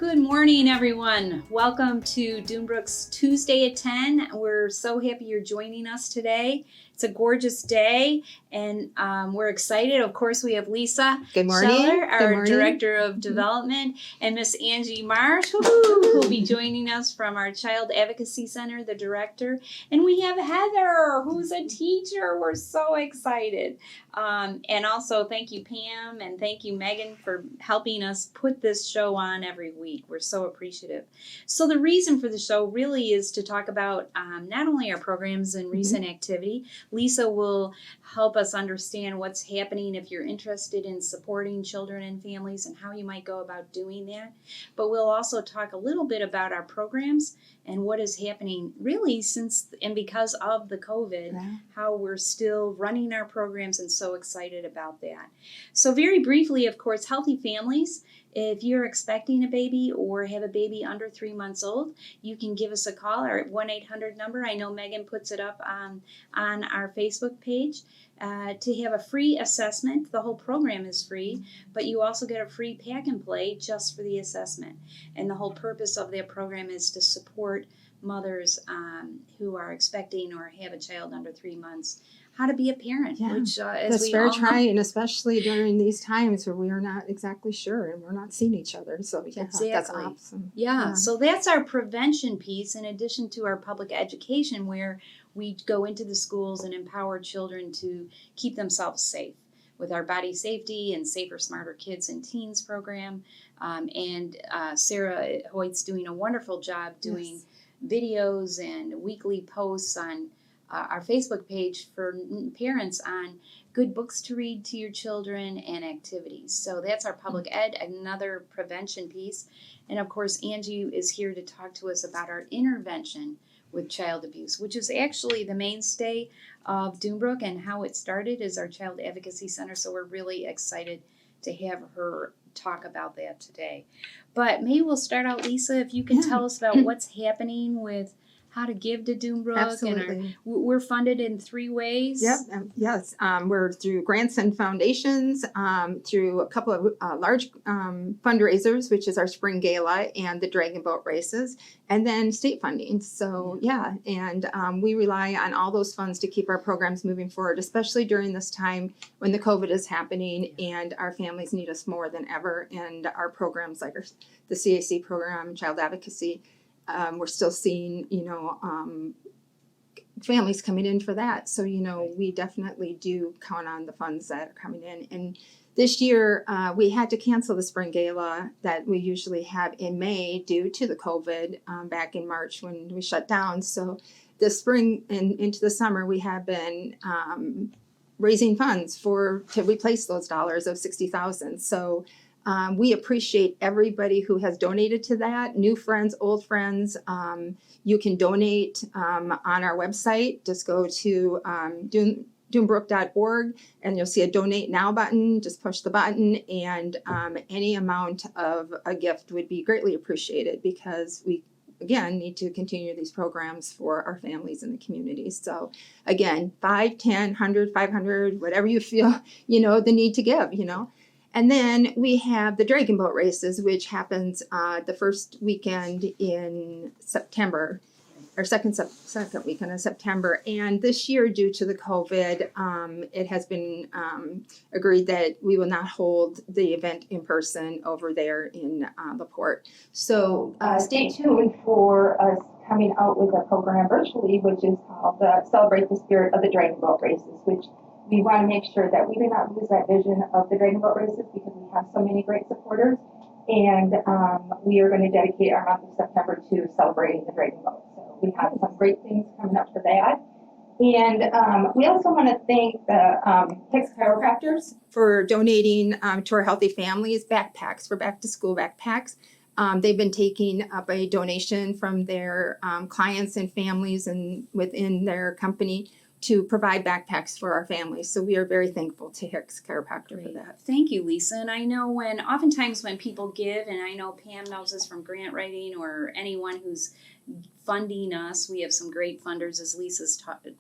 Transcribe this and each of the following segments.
Good morning, everyone. Welcome to Dunebrook's Tuesday at 10. We're so happy you're joining us today. It's a gorgeous day, and we're excited. Of course, we have Lisa Good morning. Scheller, our Good morning. Director of Development, and Miss Angie Marsh, who'll be joining us from our Child Advocacy Center, the Director. And we have Heather, who's a teacher. We're so excited. And also, thank you, Pam, and thank you, Megan, for helping us put this show on every week. We're so appreciative. So the reason for the show really is to talk about not only our programs and recent activity. Lisa will help us understand what's happening if you're interested in supporting children and families and how you might go about doing that. But we'll also talk a little bit about our programs and what is happening really since and because of the COVID, how we're still running our programs and so excited about that. So very briefly, of course, healthy families. If you're expecting a baby or have a baby under 3 months old, you can give us a call. Our 1-800 number. I know Megan puts it up on our Facebook page to have a free assessment. The whole program is free, but you also get a free pack and play just for the assessment. And the whole purpose of that program is to support mothers who are expecting or have a child under 3 months. How to be a parent, which that's very trying, especially during these times where we are not exactly sure and we're not seeing each other. So that's awesome. Yeah, so that's our prevention piece in addition to our public education where we go into the schools and empower children to keep themselves safe with our Body Safety and Safer, Smarter Kids and Teens program. And Sarah Hoyt's doing a wonderful job doing videos and weekly posts on our Facebook page for parents on good books to read to your children and activities. So that's our public ed, another prevention piece. And of course, Angie is here to talk to us about our intervention with child abuse, which is actually the mainstay of Dunebrook, and how it started is our Child Advocacy Center. So we're really excited to have her talk about that today. But maybe we'll start out, Lisa, if you can tell us about what's happening with how to give to Dunebrook. Absolutely. And we're funded in 3 ways. Yes. We're through grants and foundations, through a couple of large fundraisers, which is our spring gala and the dragon boat races, and then state funding. So and we rely on all those funds to keep our programs moving forward, especially during this time when the COVID is happening and our families need us more than ever. And our programs like the CAC program, Child Advocacy, we're still seeing, families coming in for that. So, we definitely do count on the funds that are coming in. And this year, we had to cancel the spring gala that we usually have in May due to the COVID back in March when we shut down. So this spring and into the summer, we have been raising funds to replace those dollars of $60,000. So we appreciate everybody who has donated to that, new friends, old friends. You can donate on our website. Just go to dunebrook.org and you'll see a donate now button. Just push the button, and any amount of a gift would be greatly appreciated because we, again, need to continue these programs for our families in the community. So again, 5, 10, 100, 500, whatever you feel, the need to give, And then we have the dragon boat races, which happens the first weekend in September, or second weekend of September. And this year, due to the COVID, it has been agreed that we will not hold the event in person over there in LaPorte. So stay tuned for us coming out with a program virtually, which is called Celebrate the Spirit of the Dragon Boat Races, which we want to make sure that we do not lose that vision of the Dragon Boat Races because we have so many great supporters. And we are going to dedicate our month of September to celebrating the Dragon Boat. So we have some great things coming up for that. And we also want to thank the Hicks Chiropractors for donating to our Healthy Families backpacks, for back to school backpacks. They've been taking up a donation from their clients and families and within their company to provide backpacks for our families. So we are very thankful to Hicks Chiropractor for that. Thank you, Lisa. And I know oftentimes when people give, and I know Pam knows this from grant writing or anyone who's funding us, we have some great funders, as Lisa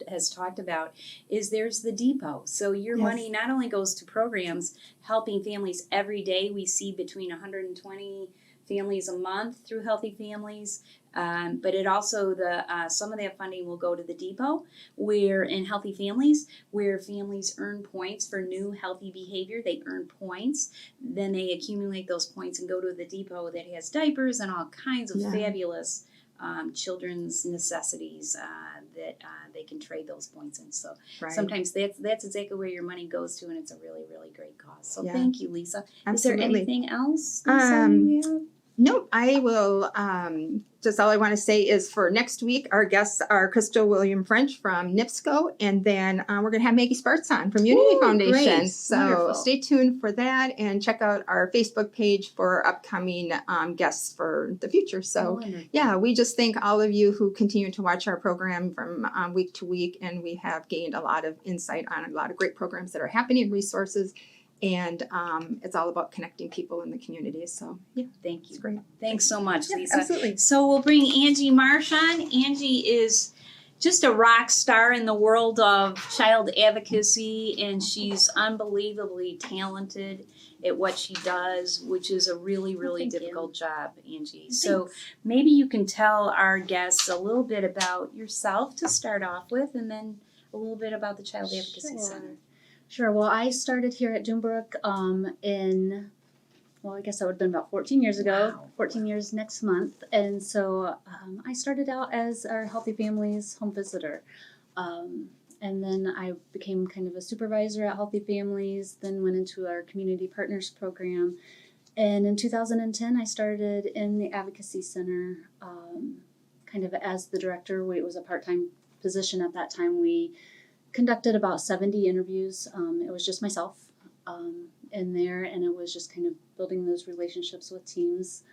has talked about, there's the depot. So your money not only goes to programs helping families every day. We see between 120 families a month through Healthy Families. But it also some of that funding will go to the depot, where in Healthy Families, where families earn points for new healthy behavior. They earn points, then they accumulate those points and go to the depot that has diapers and all kinds of fabulous children's necessities that they can trade those points in. So sometimes that's exactly where your money goes to, and it's a really, really great cause. So thank you, Lisa. Absolutely. Is there anything else, Lisa, Nope, I will, just all I want to say is for next week, our guests are Crystal William French from NIPSCO, and then we're going to have Maggie Sparts on from Unity Foundation. Great. So Wonderful. Stay tuned for that, and check out our Facebook page for upcoming guests for the future. So yeah, we just thank all of you who continue to watch our program from week to week, and we have gained a lot of insight on a lot of great programs that are happening, resources. And it's all about connecting people in the community. So, yeah. Thank you. It's great. Thanks so much, Yeah, Lisa. absolutely. So we'll bring Angie Marsh on. Angie is just a rock star in the world of child advocacy, and she's unbelievably talented at what she does, which is a really, really difficult job, Angie. So maybe you can tell our guests a little bit about yourself to start off with, and then a little bit about the Child Advocacy Center. Sure. Well, I started here at Junebrook I guess that would have been about 14 years ago. Wow. 14 years next month. And so I started out as our Healthy Families home visitor. And then I became kind of a supervisor at Healthy Families, then went into our Community Partners program. And in 2010, I started in the Advocacy Center kind of as the director. It was a part-time position at that time. We conducted about 70 interviews. It was just myself in there, and it was just kind of building those relationships with teams.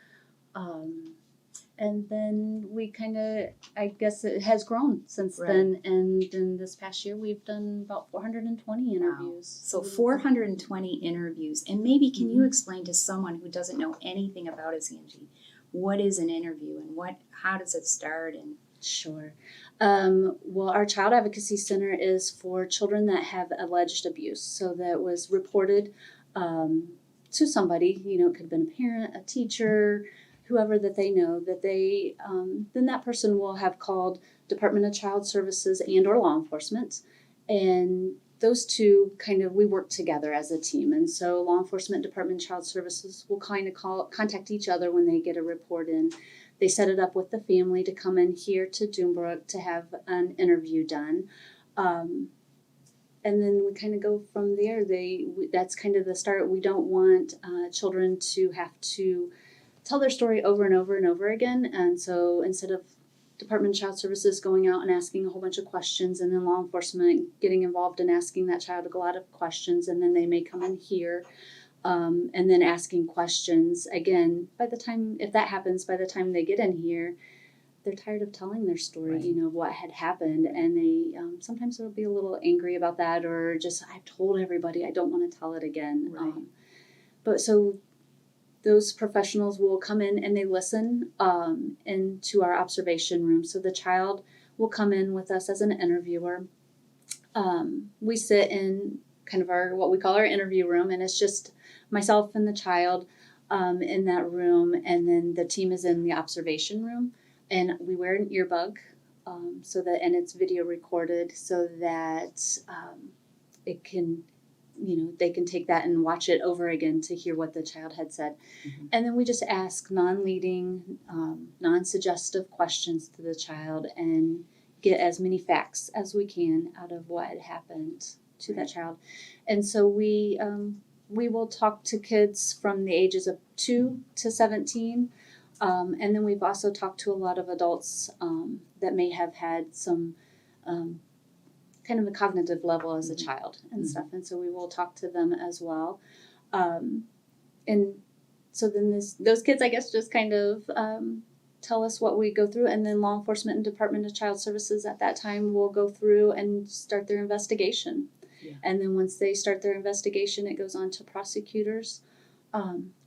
And then we kind of, I guess it has grown since then. And then this past year, we've done about 420 interviews. Wow. So 420 interviews. And maybe can you explain to someone who doesn't know anything about us, Angie, what is an interview and how does it start? And Sure. Well, our Child Advocacy Center is for children that have alleged abuse. So that was reported to somebody, it could have been a parent, a teacher, whoever that they know, that they, then that person will have called Department of Child Services and or law enforcement. And those two we work together as a team. And so law enforcement, Department of Child Services will contact each other when they get a report in. They set it up with the family to come in here to Junebrook to have an interview done. And then we go from there. That's the start. We don't want children to have to tell their story over and over and over again. And so instead of Department of Child Services going out and asking a whole bunch of questions, and then law enforcement getting involved and asking that child a lot of questions, and then they may come in here and then asking questions again. If that happens, by the time they get in here, they're tired of telling their story, of what had happened, and they sometimes they'll be a little angry about that, or just, I've told everybody, I don't want to tell it again. Right. But so those professionals will come in and they listen into our observation room. So the child will come in with us as an interviewer. We sit in our what we call our interview room, and it's just myself and the child in that room, and then the team is in the observation room, and we wear an earbud and it's video recorded so that it can, they can take that and watch it over again to hear what the child had said. Mm-hmm. And then we just ask non-leading, non-suggestive questions to the child and get as many facts as we can out of what had happened to that child. And so we will talk to kids from the ages of 2 to 17. And then we've also talked to a lot of adults that may have had some kind of a cognitive level as a child and stuff. And so we will talk to them as well. And so then those kids, I guess, just tell us what we go through. And then law enforcement and Department of Child Services at that time will go through and start their investigation. Yeah. And then once they start their investigation, it goes on to prosecutors.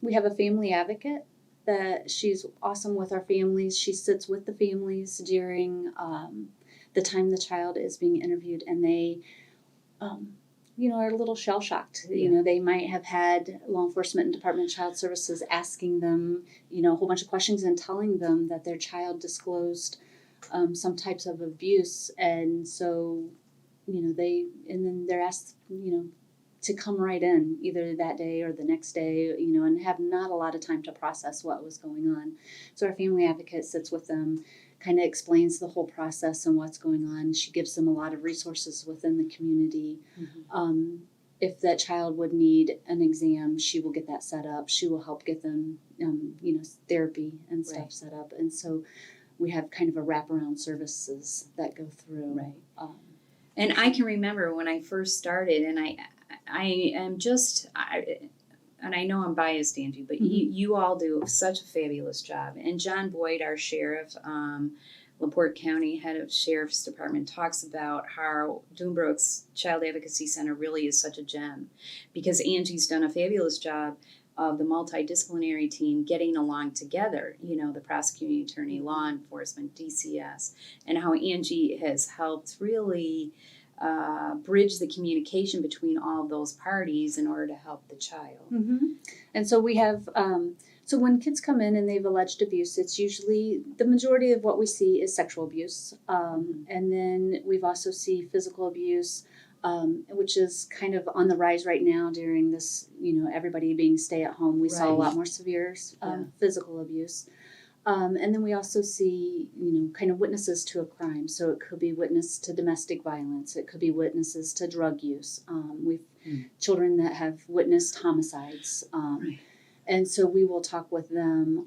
We have a family advocate that she's awesome with our families. She sits with the families during the time the child is being interviewed, and they are a little shell shocked. Yeah. They might have had law enforcement and Department of Child Services asking them, a whole bunch of questions and telling them that their child disclosed some types of abuse. And so, and then they're asked, to come right in either that day or the next day, and have not a lot of time to process what was going on. So our family advocate sits with them, kind of explains the whole process and what's going on. She gives them a lot of resources within the community. Mm-hmm. If that child would need an exam, she will get that set up. She will help get them, therapy and stuff Right. set up. And so we have kind of a wraparound services that go through. Right. And I can remember when I first started, and I am just, and I know I'm biased, Angie, but you all do such a fabulous job. And John Boyd, our sheriff, LaPorte County head of Sheriff's Department, talks about how Dunebrook's Child Advocacy Center really is such a gem, because Angie's done a fabulous job of the multidisciplinary team getting along together, the prosecuting attorney, law enforcement, DCS, and how Angie has helped really bridge the communication between all of those parties in order to help the child. Mm-hmm. And so we have, so when kids come in and they've alleged abuse, it's usually, the majority of what we see is sexual abuse. And then we've also see physical abuse, which is kind of on the rise right now during this, everybody being stay at home. We saw a Right. lot more severe physical abuse. And then we also see, kind of witnesses to a crime. So it could be witness to domestic violence. It could be witnesses to drug use. We've children that have witnessed homicides. Right. And so we will talk with them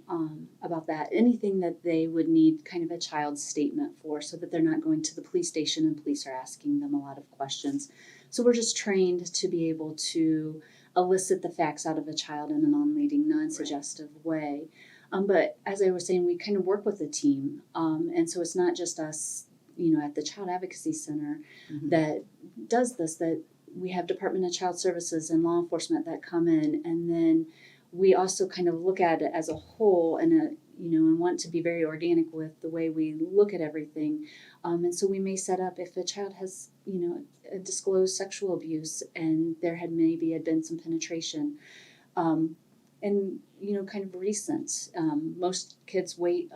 about that. Anything that they would need kind of a child's statement for, so that they're not going to the police station and police are asking them a lot of questions. So we're just trained to be able to elicit the facts out of a child in a non-leading, non-suggestive way. But as I was saying, we kind of work with a team. And so it's not just us, at the Child Advocacy Center that does this, that we have Department of Child Services and law enforcement that come in, and then we also kind of look at it as a whole and want to be very organic with the way we look at everything. And so we may set up, if a child has, a disclosed sexual abuse and there had been some penetration, and kind of recent. Most kids wait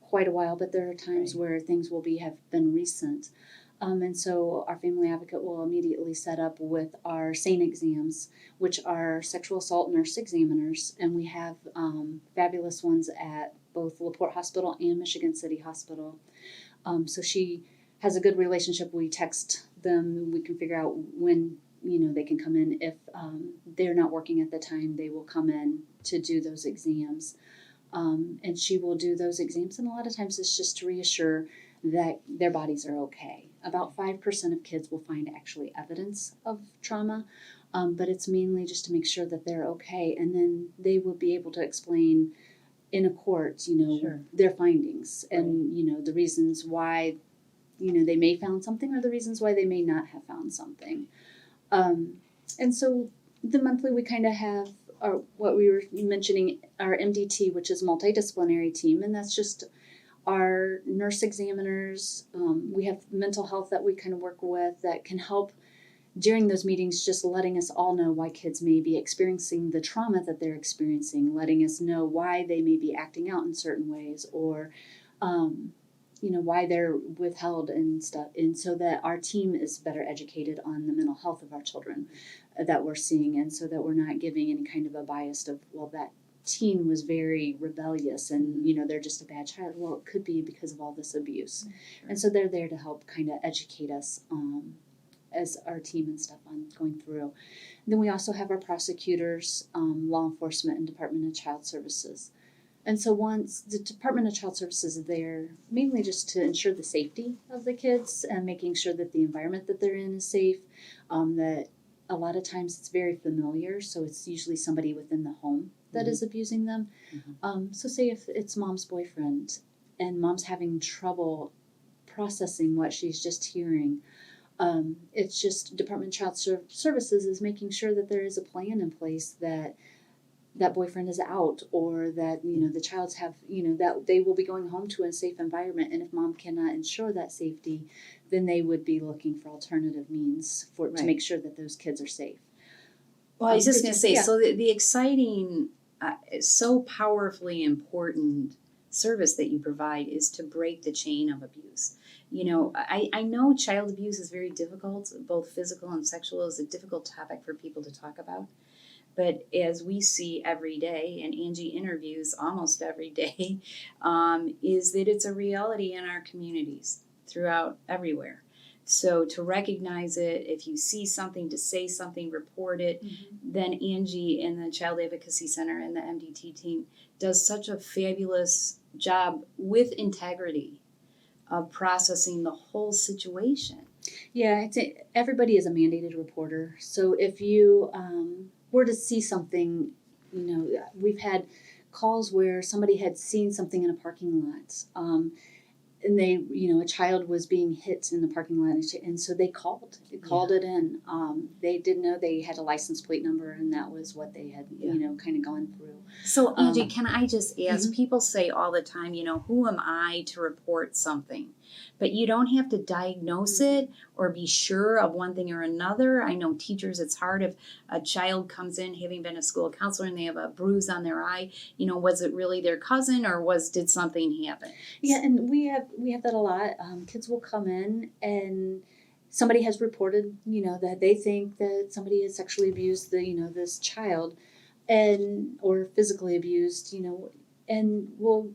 quite a while, but there are times where things have been recent. And so our family advocate will immediately set up with our SANE exams, which are sexual assault nurse examiners, and we have fabulous ones at both LaPorte Hospital and Michigan City Hospital. So she has a good relationship. We text them. We can figure out when they can come in. If they're not working at the time, they will come in to do those exams. And she will do those exams, and a lot of times it's just to reassure that their bodies are okay. About 5% of kids will find actually evidence of trauma, but it's mainly just to make sure that they're okay, and then they will be able to explain in a court, their findings and, the reasons why, they may found something or the reasons why they may not have found something. And so the monthly we kind of have what we were mentioning, our MDT, which is multidisciplinary team, and that's just our nurse examiners. We have mental health that we kind of work with that can help during those meetings, just letting us all know why kids may be experiencing the trauma that they're experiencing, letting us know why they may be acting out in certain ways, or why they're withheld and stuff, and so that our team is better educated on the mental health of our children that we're seeing, and so that we're not giving any kind of a bias of, well, that teen was very rebellious and they're just a bad child. Well, it could be because of all this abuse. Sure. And so they're there to help kind of educate us as our team and stuff on going through. And then we also have our prosecutors, law enforcement, and Department of Child Services. And so once the Department of Child Services is there mainly just to ensure the safety of the kids and making sure that the environment that they're in is safe, that a lot of times it's very familiar, so it's usually somebody within the home that is abusing them. So say if it's mom's boyfriend and mom's having trouble processing what she's just hearing, it's just Department of Child Services is making sure that there is a plan in place that that boyfriend is out, or that, the child's have, that they will be going home to a safe environment. And if mom cannot ensure that safety, then they would be looking for alternative means to Right. make sure that those kids are safe. Well, I was just going to say, Yeah. so the exciting, so powerfully important service that you provide is to break the chain of abuse. I know child abuse is very difficult, both physical and sexual is a difficult topic for people to talk about. But as we see every day, and Angie interviews almost every day, is that it's a reality in our communities throughout everywhere. So to recognize it, if you see something, to say something, report it, then Angie and the Child Advocacy Center and the MDT team does such a fabulous job with integrity of processing the whole situation. Yeah, everybody is a mandated reporter. So if you were to see something, we've had calls where somebody had seen something in a parking lot, and they, a child was being hit in the parking lot, and so they called it in. They didn't know they had a license plate number, and that was what they had, kind of gone through. So Angie, can I just ask, Mhm. people say all the time, who am I to report something? But you don't have to diagnose it or be sure of one thing or another. I know teachers, it's hard if a child comes in having been a school counselor and they have a bruise on their eye. Was it really their cousin or did something happen? Yeah, and we have that a lot. Kids will come in and somebody has reported, that they think that somebody has sexually abused this child, or physically abused, and we'll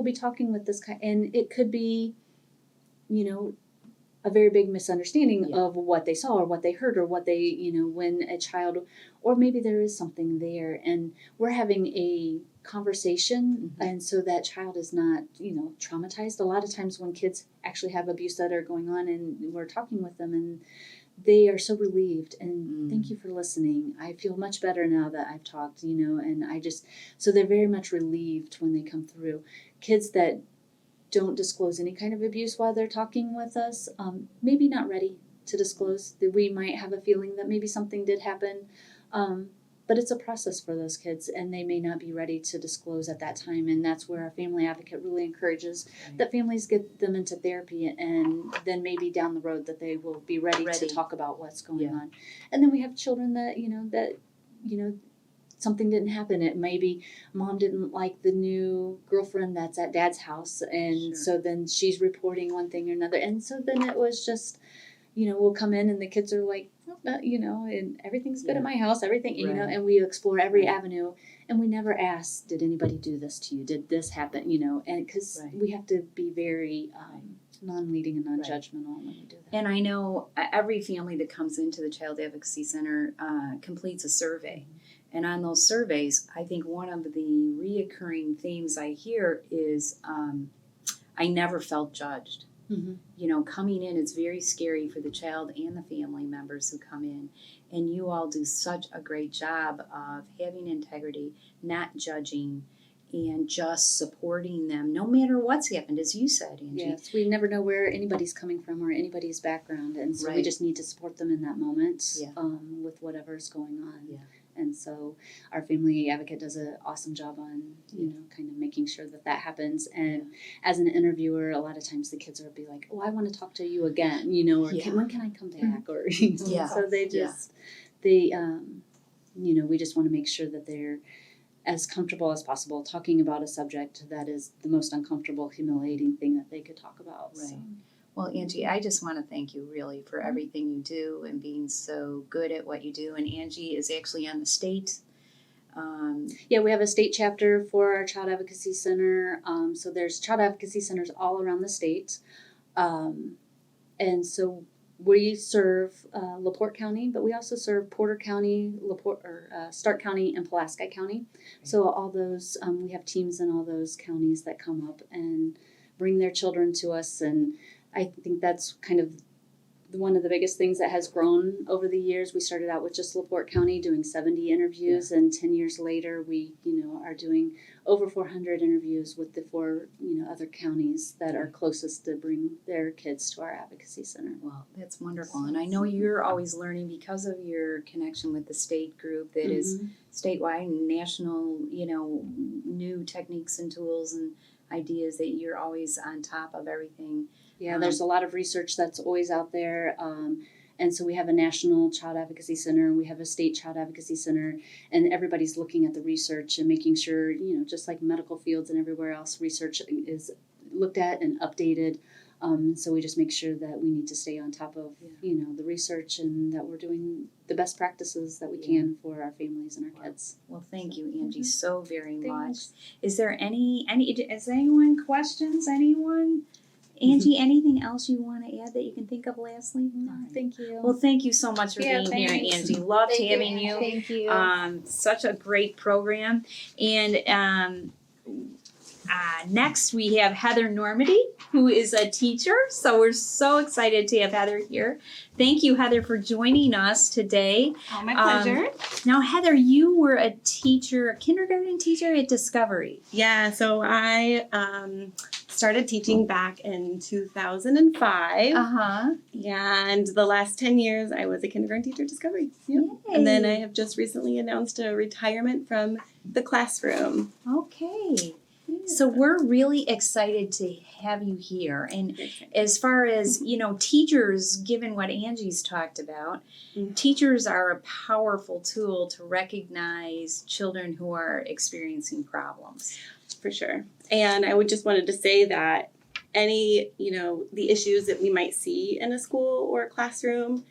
be talking with this guy, and it could be, a very big misunderstanding of what they saw or what they heard or what they, when a child, or maybe there is something there, and we're having a conversation, and so that child is not, traumatized. A lot of times when kids actually have abuse that are going on, and we're talking with them, and they are so relieved, and thank you for listening. I feel much better now that I've talked, and so they're very much relieved when they come through. Kids that don't disclose any kind of abuse while they're talking with us, maybe not ready to disclose, that we might have a feeling that maybe something did happen, but it's a process for those kids, and they may not be ready to disclose at that time, and that's where our family advocate really encourages that families get them into therapy, and then maybe down the road that they will be ready. To talk about what's going on. And then we have children that something didn't happen. It maybe mom didn't like the new girlfriend that's at dad's house, and so then she's reporting one thing or another, and so then it was just, we'll come in and the kids are like, and everything's good at my house, everything, and we explore every avenue, and we never ask, did anybody do this to you? Did this happen? And because we have to be very non-leading and non-judgmental when we do that. And I know every family that comes into the Child Advocacy Center completes a survey. And on those surveys, I think one of the reoccurring themes I hear is I never felt judged. Coming in, it's very scary for the child and the family members who come in. And you all do such a great job of having integrity, not judging, and just supporting them no matter what's happened, as you said, Angie. Yes, we never know where anybody's coming from or anybody's background, and so we just need to support them in that moment with whatever's going on. Yeah. And so our family advocate does an awesome job on, kind of making sure that happens. And as an interviewer, a lot of times the kids will be like, oh, I want to talk to you again, or when can I come back? Or, so they just, we just want to make sure that they're as comfortable as possible talking about a subject that is the most uncomfortable, humiliating thing that they could talk about. Right. So. Well, Angie, I just want to thank you really for everything you do and being so good at what you do. And Angie is actually on the state. We have a state chapter for our Child Advocacy Center. So there's Child Advocacy Centers all around the state. And so we serve LaPorte County, but we also serve Porter County, Stark County, and Pulaski County. So all those, we have teams in all those counties that come up and bring their children to us, and I think that's kind of one of the biggest things that has grown over the years, we started out with just LaPorte County doing 70 interviews, and 10 years later, we, are doing over 400 interviews with the 4, other counties that are closest to bring their kids to our advocacy center. Well, that's wonderful. And I know you're always learning because of your connection with the state group that is statewide and national, new techniques and tools and ideas that you're always on top of everything. Yeah, there's a lot of research that's always out there. And so we have a national child advocacy center, we have a state child advocacy center, and everybody's looking at the research and making sure, just like medical fields and everywhere else, research is looked at and updated. So we just make sure that we need to stay on top of, the research and that we're doing the best practices that we can for our families and our kids. Well, thank you, Angie, so very much. Is there is anyone questions? Anyone? Angie, anything else you want to add that you can think of lastly? Thank you. Well, thank you so much for being here, Angie. Loved having you. Thank you. Such a great program. And next we have Heather Normandy, who is a teacher. So we're so excited to have Heather here. Thank you, Heather, for joining us today. Oh, my pleasure. Now, Heather, you were a kindergarten teacher at Discovery. Yeah, so I started teaching back in 2005. Uh-huh. And the last 10 years, I was a kindergarten teacher at Discovery. Yep. Yay. And then I have just recently announced a retirement from the classroom. Okay. So we're really excited to have you here. And as far as, teachers, given what Angie's talked about, teachers are a powerful tool to recognize children who are experiencing problems. For sure. And I would just wanted to say that any, the issues that we might see in a school or a classroom,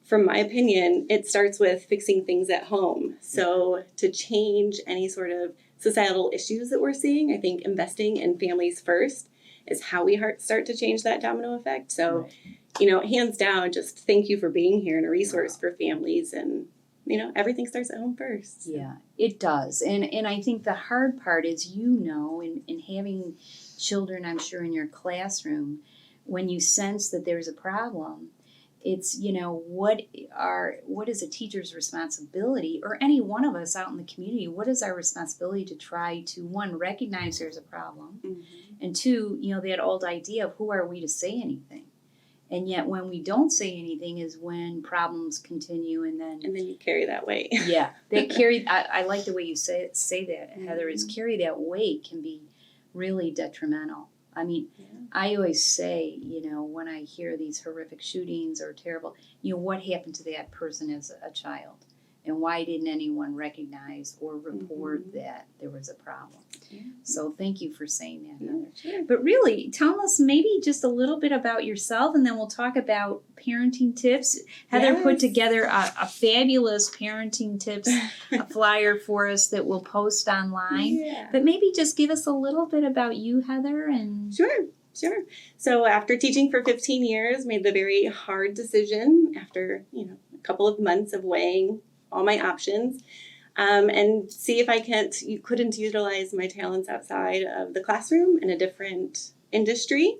from my opinion, it starts with fixing things at home. So to change any sort of societal issues that we're seeing, I think investing in families first is how we start to change that domino effect. So, hands down, just thank you for being here and a resource for families. And, everything starts at home first. So. Yeah, it does. And I think the hard part is, in having children, I'm sure, in your classroom, when you sense that there's a problem, it's, what is a teacher's responsibility, or any one of us out in the community, what is our responsibility to try to, one, recognize there's a problem, and two, that old idea of who are we to say anything. And yet when we don't say anything is when problems continue, and then you carry that weight. Yeah, they carry, I like the way you say that, Heather, is carry that weight can be really detrimental. I mean, I always say, when I hear these horrific shootings or terrible, what happened to that person as a child? And why didn't anyone recognize or report that there was a problem? Yeah. So thank you for saying that, Heather. Sure. But really, tell us maybe just a little bit about yourself, and then we'll talk about parenting tips. Heather put together a fabulous parenting tips flyer for us that we'll post online. Yeah. But maybe just give us a little bit about you, Heather. And Sure. So after teaching for 15 years, made the very hard decision after, a couple of months of weighing all my options, and see if I couldn't utilize my talents outside of the classroom in a different industry.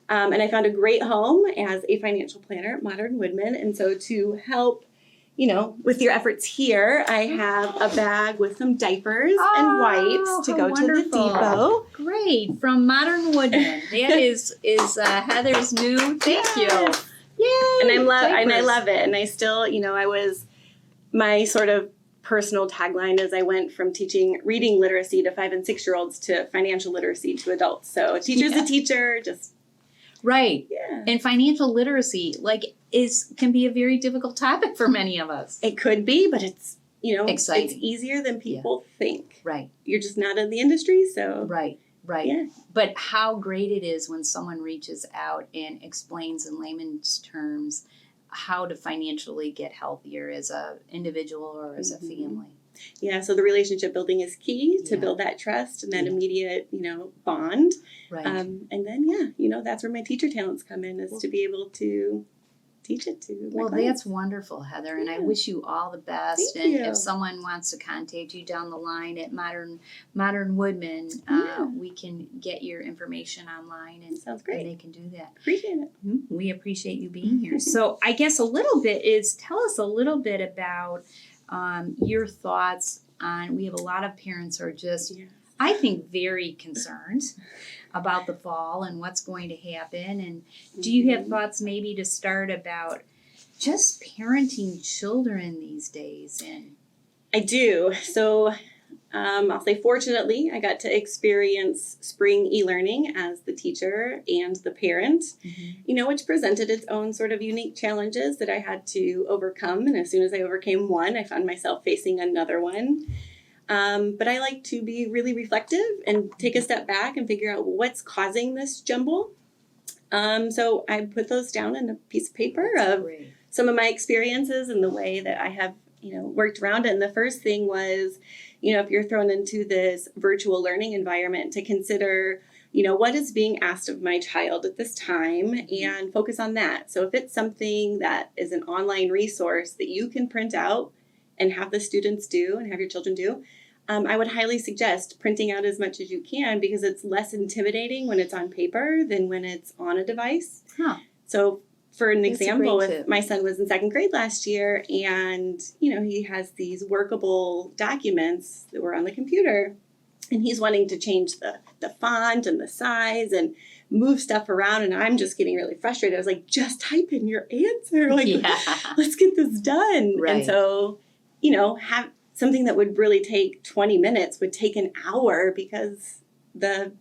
And I found a great home as a financial planner at Modern Woodman. And so to help, with your efforts here, I have a bag with some diapers and wipes to go to the depot. Great, from Modern Woodman. That is Heather's new. Thank you. Yay! And I love it. And I still, my sort of personal tagline is I went from teaching reading literacy to 5 and 6 year olds to financial literacy to adults. So a teacher's a teacher, just right. Yeah. And financial literacy can be a very difficult topic for many of us. It could be, but it's exciting. It's easier than people think. Right. You're just not in the industry, so right. Yeah. But how great it is when someone reaches out and explains in layman's terms how to financially get healthier as an individual or as a family. Yeah, so the relationship building is key to build that trust and that immediate, bond. Right. And then, that's where my teacher talents come in, is to be able to teach it to my Well, clients. that's wonderful, Heather, and I Yeah. wish you all the best. Thank and you. if someone wants to contact you down the line at Modern Woodman, Yeah. we can get your information online, and Sounds and great. they can do that. Appreciate it. We appreciate you being here. So I guess tell us a little bit about your thoughts on. We have a lot of parents who are just, Yeah. I think, very concerned about the fall and what's going to happen. And do you have thoughts maybe to start about just parenting children these days? And I do. So I'll say fortunately, I got to experience spring e-learning as the teacher and the parent, which presented its own sort of unique challenges that I had to overcome. And as soon as I overcame one, I found myself facing another one. But I like to be really reflective and take a step back and figure out what's causing this jumble. So I put those down in a piece of paper of great. some of my experiences and the way that I have, worked around it. And the first thing was, if you're thrown into this virtual learning environment, to consider, what is being asked of my child at this time and focus on that. So if it's something that is an online resource that you can print out and have the students do and have your children do, I would highly suggest printing out as much as you can, because it's less intimidating when it's on paper than when it's on a device. Huh. So for an That's a example, great if tip. my son was in second grade last year and, he has these workable documents that were on the computer, and he's wanting to change the font and the size and move stuff around, and I'm just getting really frustrated. I was like, just type in your answer. Like, let's get this done. Right. And so, have something that would really take 20 minutes would take an hour, because the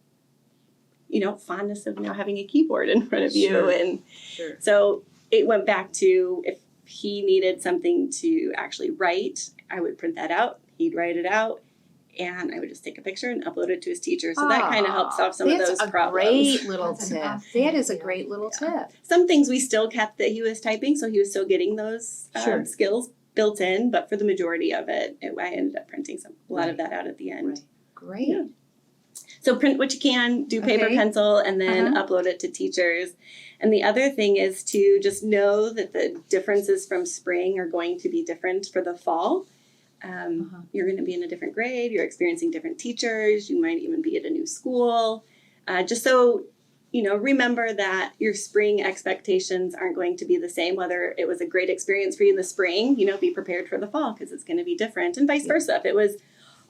fondness of now having a keyboard in front of you. Sure. And Sure. so it went back to, if he needed something to actually write, I would print that out. He'd write it out, and I would just take a picture and upload it to his teacher. So that kind of helps solve some of those That's problems. a great little That's an tip. awesome That is a idea. great little tip. Some things we still kept that he was typing, so he was still getting those Sure. skills built in. But for the majority of it, I ended up printing a lot of that out at the end. Right. Great. Yeah. So print what you can, do paper, Okay. pencil, and then upload it to teachers. And the other thing is to just know that the differences from spring are going to be different for the fall. You're going to be in a different grade. You're experiencing different teachers. You might even be at a new school. Just so, remember that your spring expectations aren't going to be the same. Whether it was a great experience for you in the spring, be prepared for the fall, because it's going to be different, and vice versa. If it was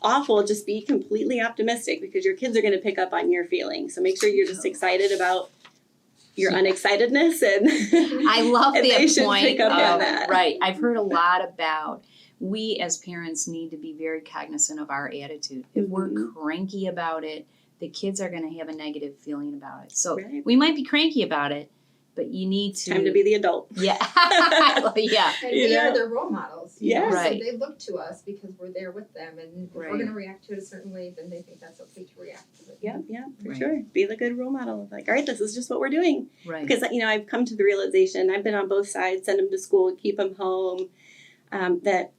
awful, just be completely optimistic, because your kids are going to pick up on your feelings. So make sure you're just excited about your unexcitedness, and I love and they that should point. pick up on of- that. Right. I've heard a lot about we as parents need to be very cognizant of our attitude. If we're cranky about it, the kids are going to have a negative feeling about it. So Right. we might be cranky about it, but you need to. Time to be the adult. Yeah. Yeah. And You we know? are their role models. Yes. Right. So they look to us because we're there with them. And if Right. we're going to react to it a certain way, then they think that's okay to react to it. Yeah, for Right. sure. Be the good role model. Like, all right, this is just what we're doing. Right. Because, I've come to the realization, I've been on both sides, send them to school, keep them home, that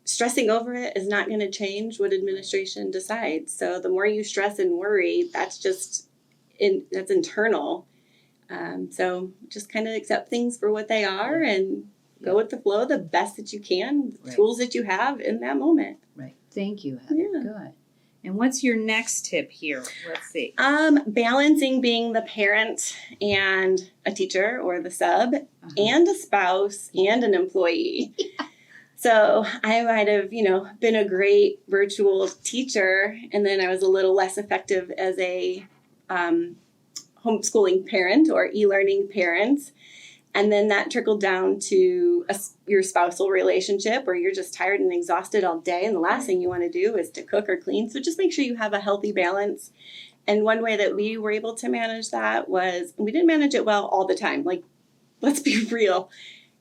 stressing over it is not going to change what administration decides. So the more you stress and worry, that's just, that's internal. So just kind of accept things for what they are and go with the flow the best that you can, the Right. tools that you have in that moment. Right. Thank you, Heather. Yeah. Good. And what's your next tip here? Let's see. Balancing being the parent and a teacher or the sub and a spouse and an employee. So I might have, been a great virtual teacher, and then I was a little less effective as a homeschooling parent or e-learning parent. And then that trickled down to your spousal relationship, where you're just tired and exhausted all day, and the last thing you want to do is to cook or clean. So just make sure you have a healthy balance. And one way that we were able to manage that was, we didn't manage it well all the time, like, let's be real,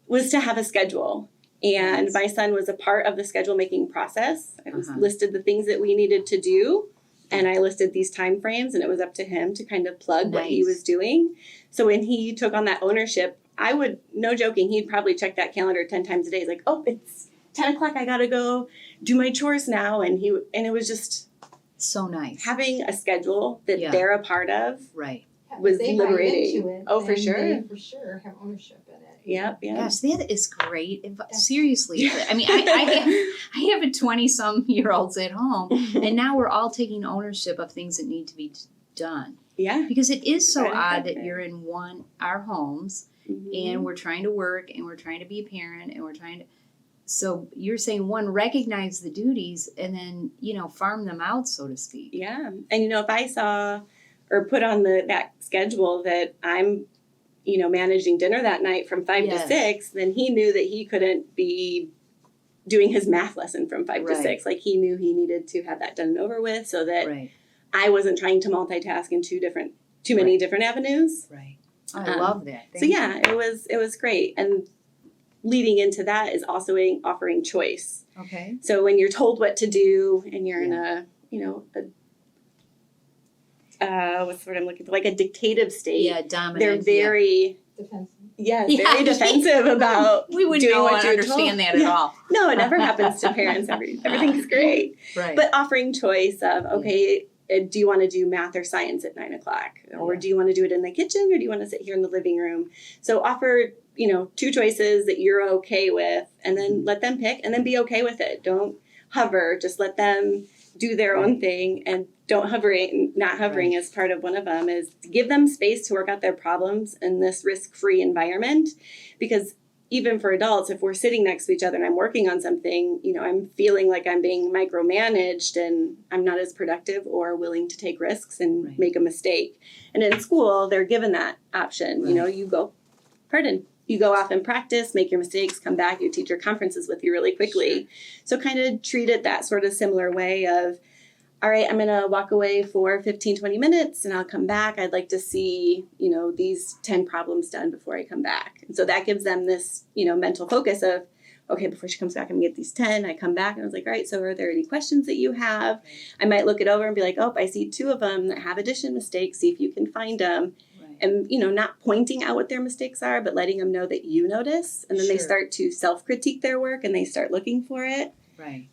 was to have a schedule. And Nice. my son was a part of the schedule making process. I was Uh-huh. listed the things that we needed to do, and I listed these time frames, and it was up to him to kind of plug what he Nice. was doing. So when he took on that ownership, I would, no joking, he'd probably check that calendar 10 times a day. He's like, oh, it's 10 o'clock, I gotta go do my chores now. And it was just So nice. having a schedule that Yeah. they're a part of Right. was If they buy liberating. into it, Oh, for then sure. They for sure have ownership in it. Yep. Gosh, that is great. Seriously, I mean, I have a 20-some-year-olds at home, and now we're all taking ownership of things that need to be done. Yeah. Because it is so Right. odd that you're in our homes, Mhm. and we're trying to work, and we're trying to be a parent, and we're trying to. So you're saying recognize the duties, and then farm them out, so to speak. Yeah. And if I saw or put on that schedule that I'm managing dinner that night from 5 Yes. to 6, then he knew that he couldn't be doing his math lesson from 5 to Right. 6. Like, he knew he needed to have that done and over with, so that Right. I wasn't trying to multitask in too many Right. different avenues. Right. I love that. So yeah, it was great. And leading into that is also offering choice. Okay. So when you're told what to do and you're in a what's the word I'm looking for? Like a dictative state. Yeah, dominant. They're very Defensive. very defensive about We would doing not what you're understand told. that at Yeah. all. No, it never happens to parents. Everything's great. Right. But offering choice of, okay, do you want to do math or science at 9 o'clock? Or Yeah. do you want to do it in the kitchen, or do you want to sit here in the living room? So offer, two choices that you're okay with, and then let them pick, and then be okay with it. Don't hover. Just let them do their own thing, and don't hovering. Not hovering is part of one of them, is to give them space to work out their problems in this risk-free environment. Because even for adults, if we're sitting next to each other and I'm working on something, I'm feeling like I'm being micromanaged and I'm not as productive or willing to take risks and Right. make a mistake. And in school, they're given that option. Right. You go off and practice, make your mistakes, come back, your teacher conferences with you really quickly. Sure. So kind of treat it that sort of similar way of, all right, I'm going to walk away for 15, 20 minutes and I'll come back. I'd like to see, these 10 problems done before I come back. And so that gives them this, mental focus of, okay, before she comes back, I'm going to get these 10. I come back and I was like, all right, so are there any questions that you have? I might look it over and be like, oh, I see 2 of them that have addition mistakes. See if you can find them. Right. And, not pointing out what their mistakes are, but letting them know that you notice. And then they Sure. start to self-critique their work and they start looking for it. Right.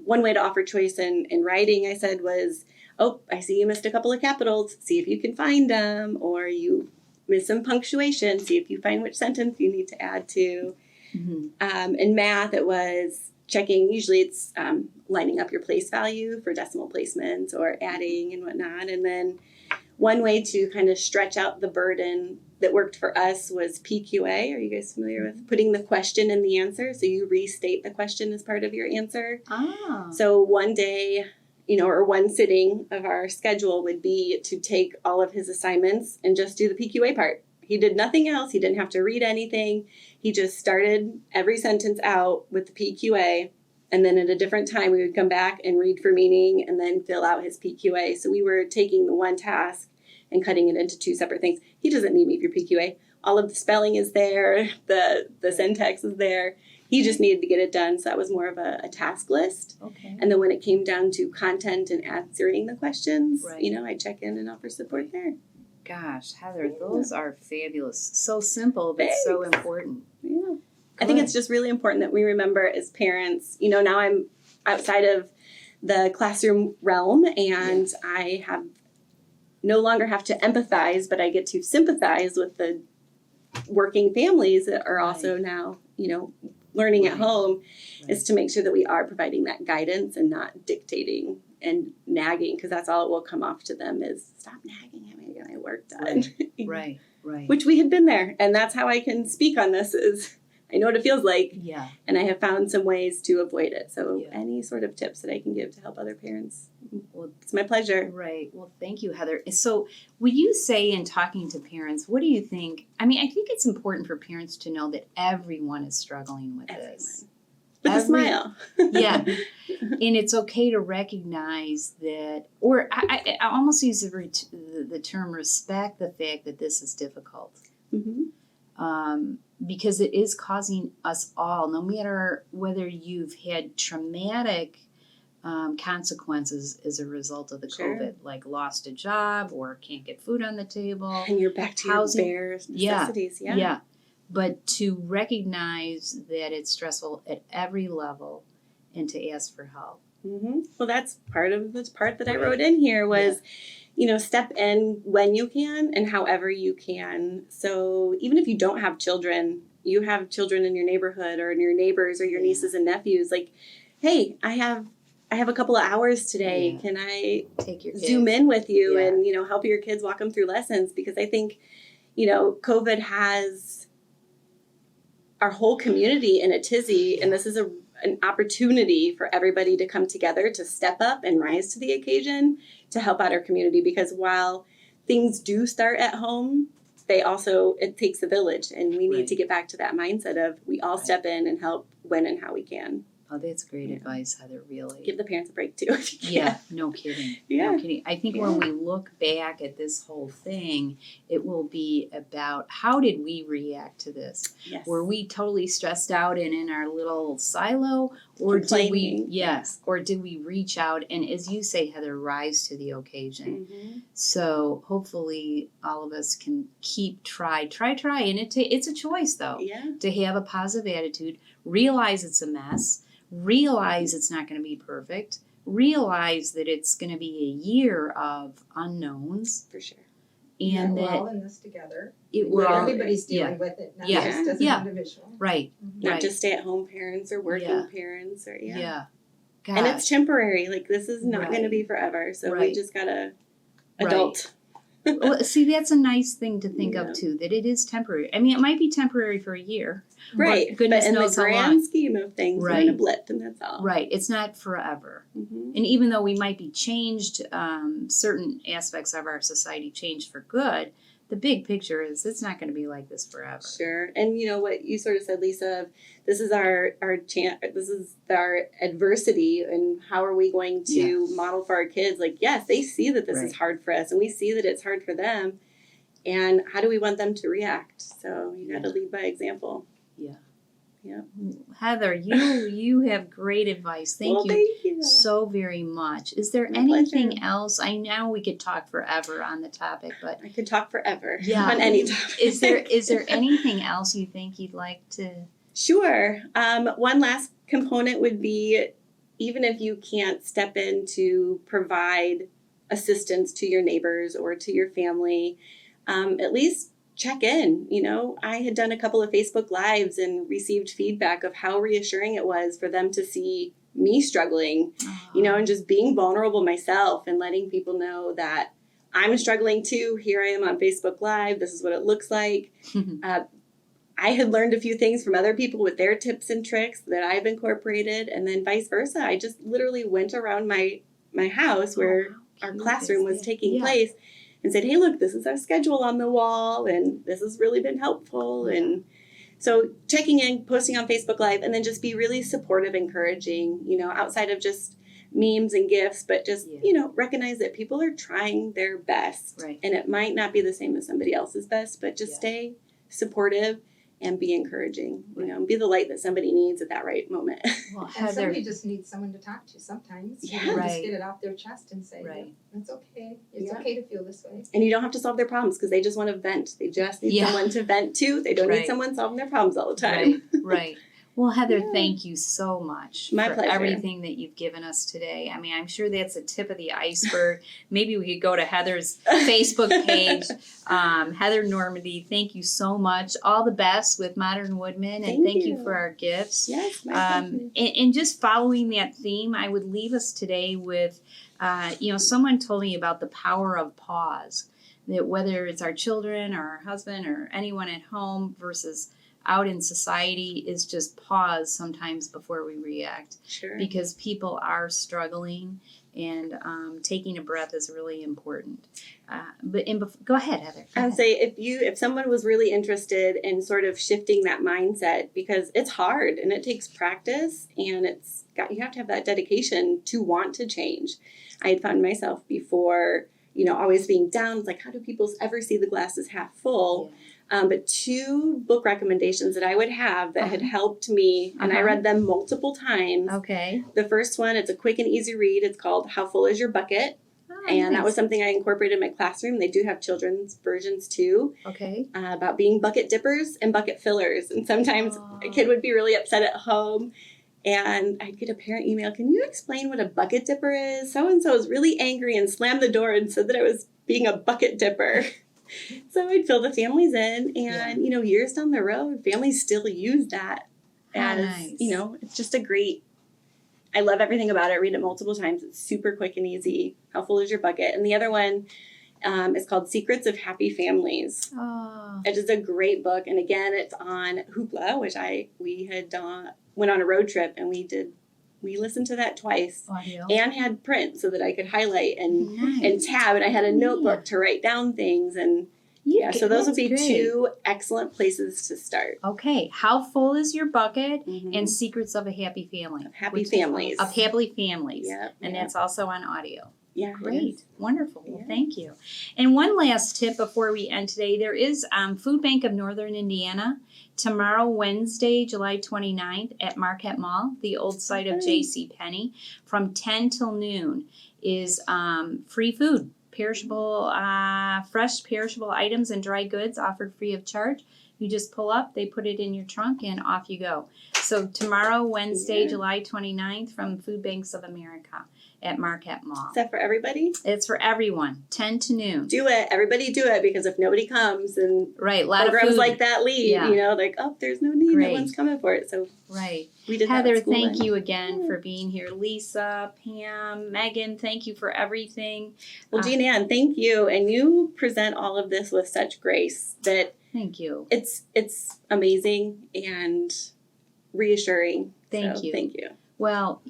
One way to offer choice in writing, I said, was, oh, I see you missed a couple of capitals. See if you can find them. Or you missed some punctuation. See if you find which sentence you need to add to. Mm-hmm. In math, it was checking. Usually it's lining up your place value for decimal placements or adding and whatnot. And then one way to kind of stretch out the burden that worked for us was PQA. Are you guys familiar with putting the question in the answer? So you restate the question as part of your answer. Ah. So one day, or one sitting of our schedule would be to take all of his assignments and just do the PQA part. He did nothing else. He didn't have to read anything. He just started every sentence out with the PQA. And then at a different time, we would come back and read for meaning and then fill out his PQA. So we were taking the one task and cutting it into 2 separate things. He doesn't need me for PQA. All of the spelling is there. The syntax is there. He just needed to get it done. So that was more of a task list. Okay. And then when it came down to content and answering the questions, Right. I check in and offer support there. Gosh, Heather, those are fabulous. So simple, but so Thanks. important. Yeah. I think it's just really important that we remember as parents, now I'm outside of the classroom realm and I no longer have to empathize, but I get to sympathize with the working families that are also now, learning at Right. home, Right. is to make sure that we are providing that guidance and not dictating and nagging, because that's all it will come off to them is, stop nagging at me to get my work done. Right. Right. Which we had been there. And that's how I can speak on this is I know what it feels like, Yeah. and I have found some ways to avoid it. So Yeah. any sort of tips that I can give to help other parents, Well, it's my pleasure. right. Well, thank you, Heather. So, would you say in talking to parents, what do you think? I mean, I think it's important for parents to know that everyone is struggling with this. With a smile. Yeah. And it's okay to recognize that, or I almost use the term respect the fact that this is difficult. Mm-hmm. Because it is causing us all, no matter whether you've had traumatic consequences as a result of the Sure. COVID, like lost a job or can't get food on the table. And you're back to Housing. your bare necessities. Yeah. But to recognize that it's stressful at every level and to ask for help. Mm-hmm. Well, that's part of the part that I wrote in here was, step in when you can and however you can. So even if you don't have children, you have children in your neighborhood or in your neighbors or your nieces and nephews, like, hey, I have a couple of hours today. Yeah. Can I Take your zoom kids. in with you Yeah. and, help your kids walk them through lessons? Because I think, COVID has our whole community in a tizzy, and this is an opportunity for everybody to come together to step up and rise to the occasion to help out our community. Because while things do start at home, it takes a village, and we need Right. to get back to that mindset of we all Right. step in and help when and how we can. Oh, that's great Yeah. advice, Heather, really. Give the parents a break too. If you can. Yeah, no kidding. Yeah. No kidding. I think when we look back at this whole thing, it will be about how did we react to this? Yes. Were we totally stressed out and in our little silo? Or did we, Complaining. yes, or did we reach out and, as you say, Heather, rise to the occasion? Mhm. So hopefully all of us can try. And it's a choice, though, Yeah. to have a positive attitude, realize it's a mess, realize it's not going to be perfect, realize that it's going to be a year of unknowns, For sure. and we're all that in this together. we're all, Everybody's dealing with it, not Yeah. just as Yeah. an individual. right, Not right, just stay-at-home parents or working Yeah. parents or yeah. And it's Gosh. temporary. Like, this is not going to Right. be forever. So we Right. just gotta Right. adult. Well, see, that's a nice thing to think Yeah. of too, that it is temporary. I mean, it might be temporary for a year, Right. but goodness but in knows the how grand long. scheme of things, we're Right. in a blip, and that's all. Right, it's not forever. Mm-hmm. And even though we might be changed, certain aspects of our society changed for good, the big picture is it's not going to be like this forever. Sure. And you know what you sort of said, Lisa, of this is our this is our adversity, and how are we going to model for our kids? Like, yes, they see that this is Right. hard for us, and we see that it's hard for them. And how do we want them to react? So you got to lead by example. Heather, you have great advice. Thank you so very much. Is there My anything pleasure. else? I know we could talk forever on the topic, but I could talk forever Yeah. on any topic. is there anything else you think you'd like to? Sure. One last component would be, even if you can't step in to provide assistance to your neighbors or to your family, at least check in. I had done a couple of Facebook Lives and received feedback of how reassuring it was for them to see me struggling, and just being vulnerable myself and letting people know that I'm struggling too. Here I am on Facebook Live. This is what it looks like. I had learned a few things from other people with their tips and tricks that I've incorporated, and then vice versa. I just literally went around my house where how our cute classroom is was that? taking Yeah. place and said, hey, look, this is our schedule on the wall, and this has really been helpful. Yeah. And so checking in, posting on Facebook Live, and then just be really supportive, encouraging, outside of just memes and gifts, but just, recognize that people are trying their best. Right. And it might not be the same as somebody else's best, but just Yeah. stay supportive and be encouraging, and be the light that somebody needs at that right moment. Well, And Heather, somebody just needs someone to talk to sometimes. Yeah. Just Right. get it off their chest and say, Right. it's okay. It's Yeah. okay to feel this way. And you don't have to solve their problems, because they just want to vent. They just need Yeah. someone to vent to. They don't Right. need someone solving their problems all the time. Right. Well, Heather, Yeah. thank you so much My for pleasure. everything that you've given us today. I mean, I'm sure that's the tip of the iceberg. Maybe we could go to Heather's Facebook page, Heather Normandy. Thank you so much. All the best with Modern Woodman, and thank you you. for our gifts. Yes, my pleasure. And just following that theme, I would leave us today with, someone told me about the power of pause. That whether it's our children or our husband or anyone at home versus out in society, is just pause sometimes before we react, Sure. because people are struggling, and taking a breath is really important. Go ahead, Heather. Go I'd ahead. say if someone was really interested in sort of shifting that mindset, because it's hard and it takes practice, and you have to have that dedication to want to change. I had found myself before, always being down. It's like, how do people ever see the glass as half full? But 2 book recommendations that I would have that had helped me, and I Uh-huh. read them multiple times. Okay. The first one, it's a quick and easy read. It's called How Full Is Your Bucket? And that was something I incorporated in my classroom. They do have children's versions too, okay. about being bucket dippers and bucket fillers. And sometimes a kid would be really upset at home, And I'd get a parent email, can you explain what a bucket dipper is? So-and-so is really angry and slammed the door and said that I was being a bucket dipper. So I'd fill the families in, and, years down the road, families still use that How as, nice. it's just a great, I love everything about it. I read it multiple times. It's super quick and easy. How full is your bucket? And the other one is called Secrets of Happy Families. Oh, It is a great book. And again, it's on Hoopla, which we had went on a road trip, and we listened to that twice audio. and had print so that I could highlight and Nice. tab, and I had a notebook to write down things. And so those would be That's great. two excellent places to start. Okay, how full is your bucket? Mhm. And Secrets of a Happy Family. Happy Families. Of Happy Families. Yep, And yep. that's also on audio. Yeah, it Great. is. Wonderful. Well, Yeah. thank you. And one last tip before we end today. There is Food Bank of Northern Indiana tomorrow, Wednesday, July 29th at Marquette Mall, the old site of Okay. J.C. Penney, from 10 till noon is free food. Perishable, fresh perishable items and dry goods offered free of charge. You just pull up, they put it in your trunk, and off you go. So tomorrow, Wednesday, Yeah. July 29th, from Food Banks of America at Marquette Mall. Is that for everybody? It's for everyone, 10 to noon. Do it. Everybody do it, because if nobody comes and Right, a lot of programs food. like that leave, Yeah. like, oh, there's no need. Great. No one's coming for it. So Right. we did that Heather, at school thank then. you again Yeah. for being here. Lisa, Pam, Megan, thank you for everything. Well, Jean Ann, thank you. And you present all of this with such grace that Thank you. it's amazing and reassuring. Thank So, you. Thank you. Well,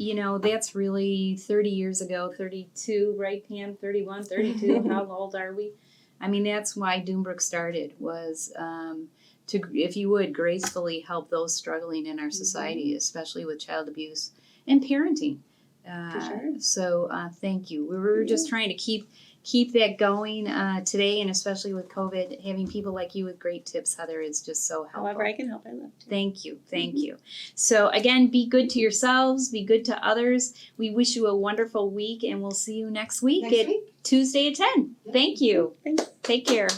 that's really 30 years ago, 32, right, Pam? 31, 32. How old are we? I mean, that's why Doombrook started, was to, if you would, gracefully help those struggling in our society, especially with child abuse and parenting. For sure. So thank you. We were just trying to keep that going today, and especially with COVID, having people like you with great tips, Heather, is just so helpful. However I can help, I love to. Thank you. Thank you. So again, be good to yourselves, be good to others. We wish you a wonderful week, and we'll see you next week Next at week. Tuesday at 10. Thank you. Thanks. Take care.